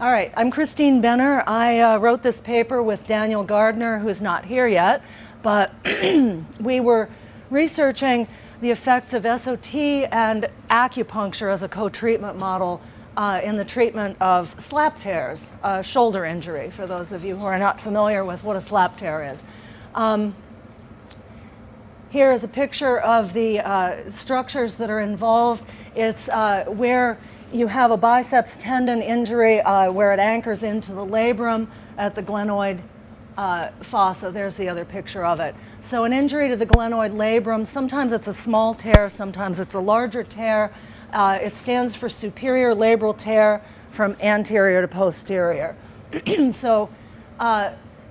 All right, I'm Christine Benner. I wrote this paper with Daniel Gardiner, who's not here yet, but we were researching the effects of SOT and acupuncture as a co-treatment model in the treatment of slap tears, shoulder injury, for those of you who are not familiar with what a slap tear is. Here is a picture of the structures that are involved. It's where you have a biceps tendon injury where it anchors into the labrum at the glenoid fossa. There's the other picture of it. So an injury to the glenoid labrum, sometimes it's a small tear, sometimes it's a larger tear. It stands for superior labral tear from anterior to posterior. So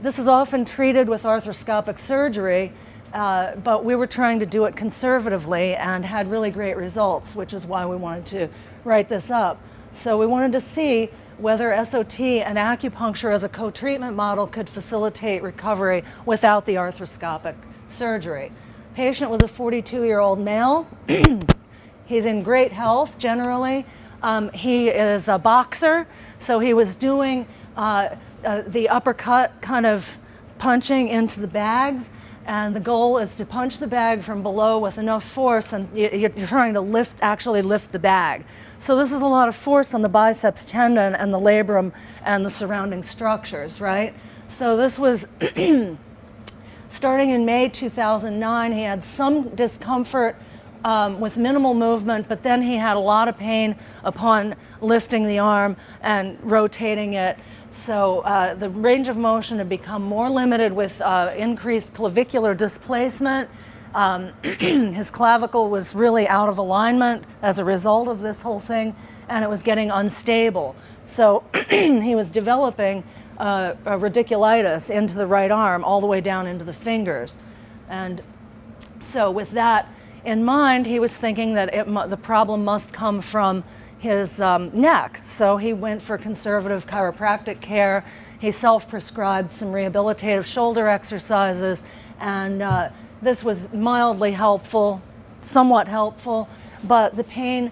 this is often treated with arthroscopic surgery, but we were trying to do it conservatively and had really great results, which is why we wanted to write this up. So we wanted to see whether SOT and acupuncture as a co-treatment model could facilitate recovery without the arthroscopic surgery. Patient was a 42-year-old male. He's in great health generally. He is a boxer, so he was doing the uppercut kind of punching into the bags, and the goal is to punch the bag from below with enough force, and you're trying to actually lift the bag. So this is a lot of force on the biceps tendon and the labrum and the surrounding structures, right? So this was starting in May 2009. He had some discomfort with minimal movement, but then he had a lot of pain upon lifting the arm and rotating it. So the range of motion had become more limited with increased clavicular displacement. His clavicle was really out of alignment as a result of this whole thing, and it was getting unstable. So he was developing a radiculitis into the right arm all the way down into the fingers. And so with that in mind, he was thinking that the problem must come from his neck. So he went for conservative chiropractic care. He self-prescribed some rehabilitative shoulder exercises, and this was mildly helpful, somewhat helpful, but the pain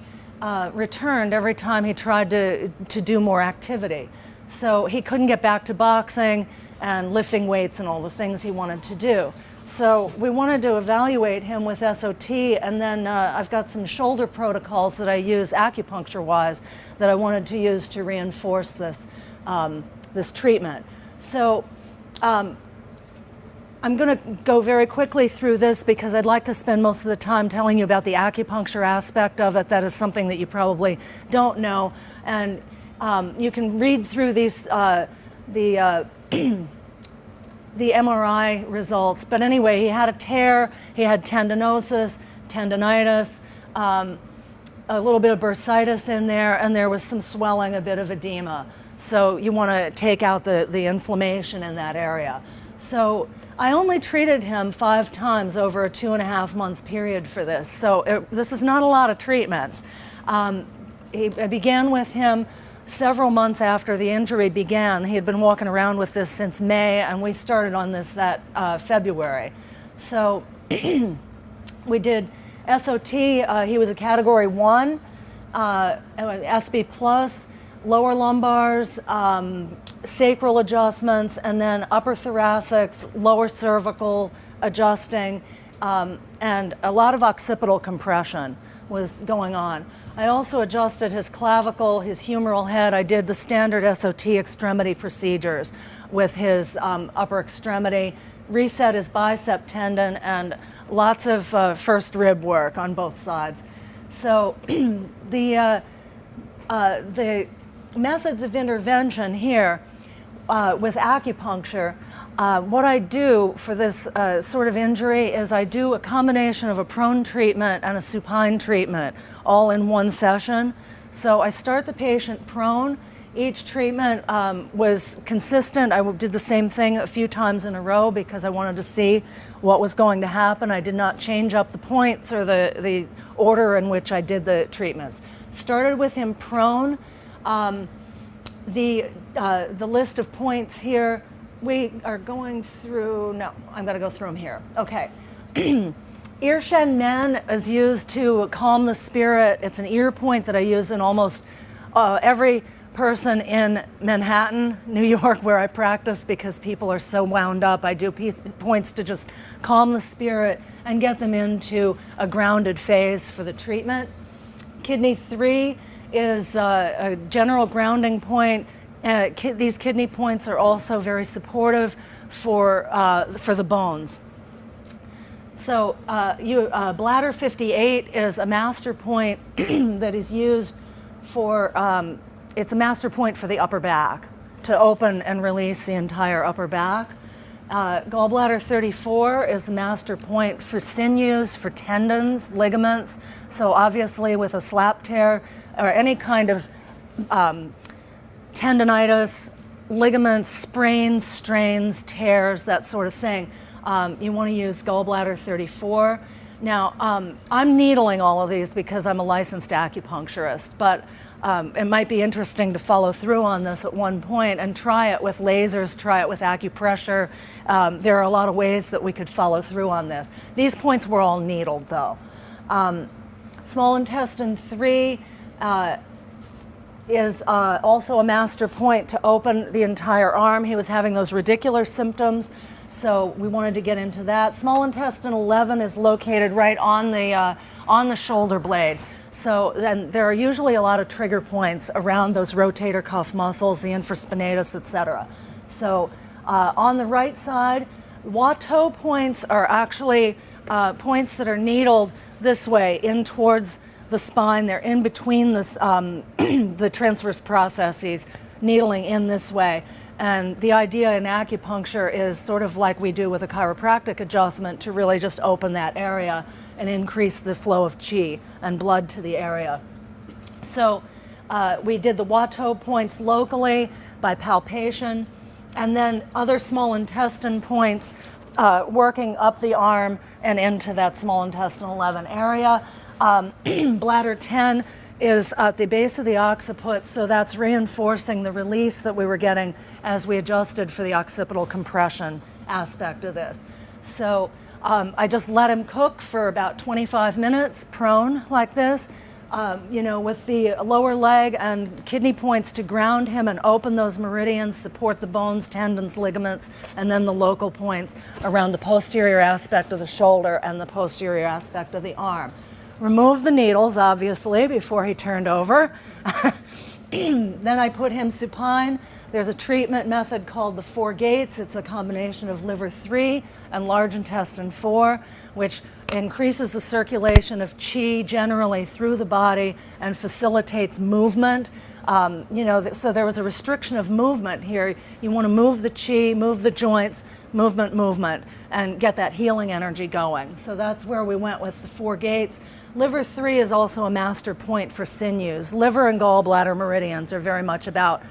returned every time he tried to do more activity. So he couldn't get back to boxing and lifting weights and all the things he wanted to do. So we wanted to evaluate him with SOT, and then I've got some shoulder protocols that I use acupuncture-wise that I wanted to use to reinforce this, this treatment. So I'm going to go very quickly through this because I'd like to spend most of the time telling you about the acupuncture aspect of it. That is something that you probably don't know. And you can read through these, the MRI results. But anyway, he had a tear, he had tendinosis, tendinitis, a little bit of bursitis in there, and there was some swelling, a bit of edema. So you want to take out the inflammation in that area. So I only treated him 5 times over a 2.5-month period for this. So this is not a lot of treatments. I began with him several months after the injury began. He had been walking around with this since May, and we started on this that February. So we did SOT. He was a category 1, SB plus, lower lumbars, sacral adjustments, and then upper thoracics, lower cervical adjusting, and a lot of occipital compression was going on. I also adjusted his clavicle, his humeral head. I did the standard SOT extremity procedures with his upper extremity, reset his bicep tendon, and lots of first rib work on both sides. So the methods of intervention here with acupuncture, what I do for this sort of injury is I do a combination of a prone treatment and a supine treatment all in one session. So I start the patient prone. Each treatment was consistent. I did the same thing a few times in a row because I wanted to see what was going to happen. I did not change up the points or the order in which I did the treatments. Started with him prone. The list of points here, we are going through, no, I'm going to go through them here. Okay. Ear Shen Men is used to calm the spirit. It's an ear point that I use in almost every person in Manhattan, New York, where I practice, because people are so wound up. I do points to just calm the spirit and get them into a grounded phase for the treatment. Kidney 3 is a general grounding point. These kidney points are also very supportive for the bones. So bladder 58 is a master point that is used for, it's a master point for the upper back, to open and release the entire upper back. Gallbladder 34 is the master point for sinews, for tendons, ligaments. So obviously with a slap tear or any kind of tendonitis, ligaments, sprains, strains, tears, that sort of thing, you want to use gallbladder 34. Now, I'm needling all of these because I'm a licensed acupuncturist, but it might be interesting to follow through on this at one point and try it with lasers, try it with acupressure. There are a lot of ways that we could follow through on this. These points were all needled, though. Small intestine 3 is also a master point to open the entire arm. He was having those radicular symptoms, so we wanted to get into that. Small intestine 11 is located right on the shoulder blade. So then there are usually a lot of trigger points around those rotator cuff muscles, the infraspinatus, etc. So on the right side, Watteau points are actually points that are needled this way in towards the spine. They're in between this, the transverse processes, needling in this way. And the idea in acupuncture is sort of like we do with a chiropractic adjustment, to really just open that area and increase the flow of qi and blood to the area. So we did the Watteau points locally by palpation, and then other small intestine points working up the arm and into that small intestine 11 area. Bladder 10 is at the base of the occiput, so that's reinforcing the release that we were getting as we adjusted for the occipital compression aspect of this. So I just let him cook for about 25 minutes, prone like this, with the lower leg and kidney points to ground him and open those meridians, support the bones, tendons, ligaments, and then the local points around the posterior aspect of the shoulder and the posterior aspect of the arm. Remove the needles, obviously, before he turned over. Then I put him supine. There's a treatment method called the 4 gates. It's a combination of liver 3 and large intestine 4, which increases the circulation of qi generally through the body and facilitates movement. So there was a restriction of movement here. You want to move the qi, move the joints, movement, and get that healing energy going. So that's where we went with the 4 gates. Liver 3 is also a master point for sinews. Liver and gallbladder meridians are very much about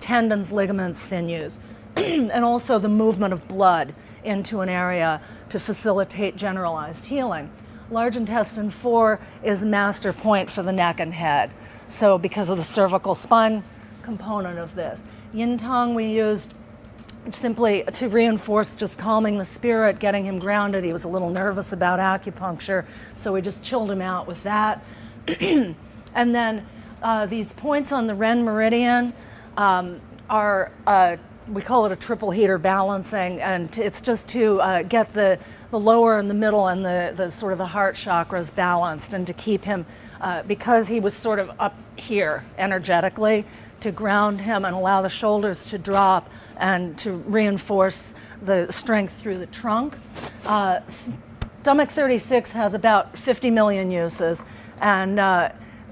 tendons, ligaments, sinews, and also the movement of blood into an area to facilitate generalized healing. Large intestine 4 is master point for the neck and head. So because of the cervical spine component of this. Yin Tong we used simply to reinforce just calming the spirit, getting him grounded. He was a little nervous about acupuncture, so we just chilled him out with that. And then these points on the Ren meridian are, we call it a triple heater balancing, and it's just to get the lower and the middle and the sort of the heart chakras balanced, and to keep him, because he was sort of up here energetically, to ground him and allow the shoulders to drop and to reinforce the strength through the trunk. Stomach 36 has about 50 million uses, and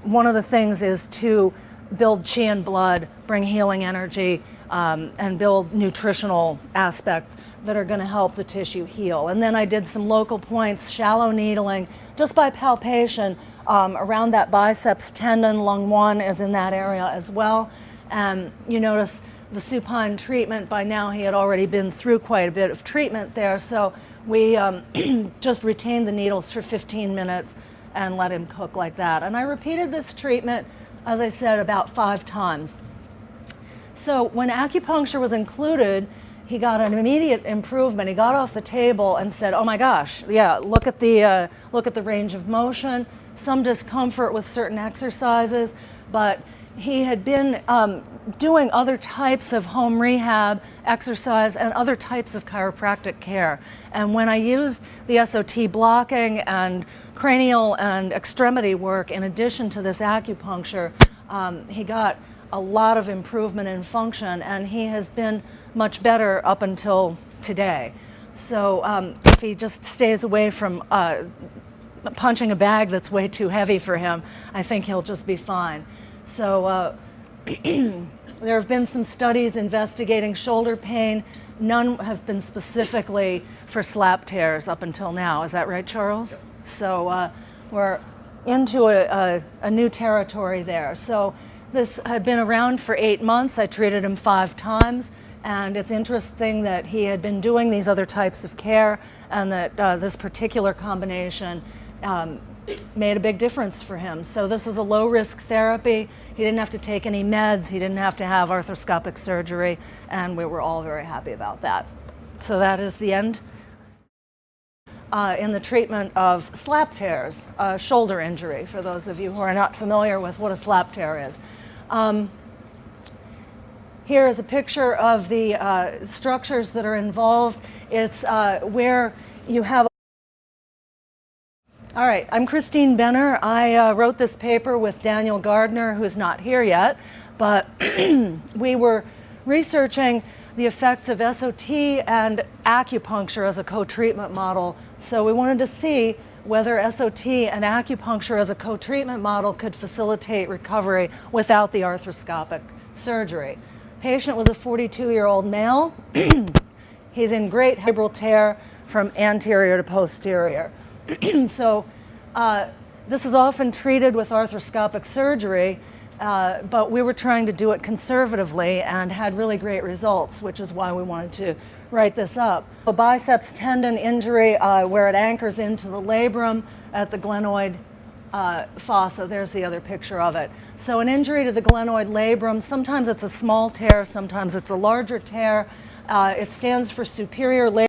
one of the things is to build qi and blood, bring healing energy, and build nutritional aspects that are going to help the tissue heal. And then I did some local points, shallow needling, just by palpation, around that biceps tendon. Lung 1 is in that area as well. And you notice the supine treatment, by now he had already been through quite a bit of treatment there, so we just retained the needles for 15 minutes and let him cook like that. And I repeated this treatment, as I said, about 5 times. So when acupuncture was included, he got an immediate improvement. He got off the table and said, "Oh my gosh, yeah, look at the range of motion, some discomfort with certain exercises, but he had been doing other types of home rehab, exercise, and other types of chiropractic care. And when I used the SOT blocking and cranial and extremity work in addition to this acupuncture, he got a lot of improvement in function, and he has been much better up until today. So if he just stays away from punching a bag that's way too heavy for him, I think he'll just be fine. So there have been some studies investigating shoulder pain. None have been specifically for slap tears up until now. Is that right, Charles? Yep. So we're into a new territory there. So this had been around for 8 months. I treated him 5 times. And it's interesting that he had been doing these other types of care, and that this particular combination made a big difference for him. So this is a low-risk therapy. He didn't have to take any meds. He didn't have to have arthroscopic surgery, and we were all very happy about that. So that is the end in the treatment of slap tears, shoulder injury, for those of you who are not familiar with what a slap tear is. Here is a picture of the structures that are involved. It's where you have. All right, I'm Christine Benner. I wrote this paper with Daniel Gardiner, who's not here yet, but we were researching the effects of SOT and acupuncture as a co-treatment model. So we wanted to see whether SOT and acupuncture as a co-treatment model could facilitate recovery without the arthroscopic surgery. Patient was a 42-year-old male. He's in great labral tear from anterior to posterior. So this is often treated with arthroscopic surgery, but we were trying to do it conservatively and had really great results, which is why we wanted to write this up. A biceps tendon injury where it anchors into the labrum at the glenoid fossa. There's the other picture of it. So an injury to the glenoid labrum, sometimes it's a small tear, sometimes it's a larger tear. It stands for superior labral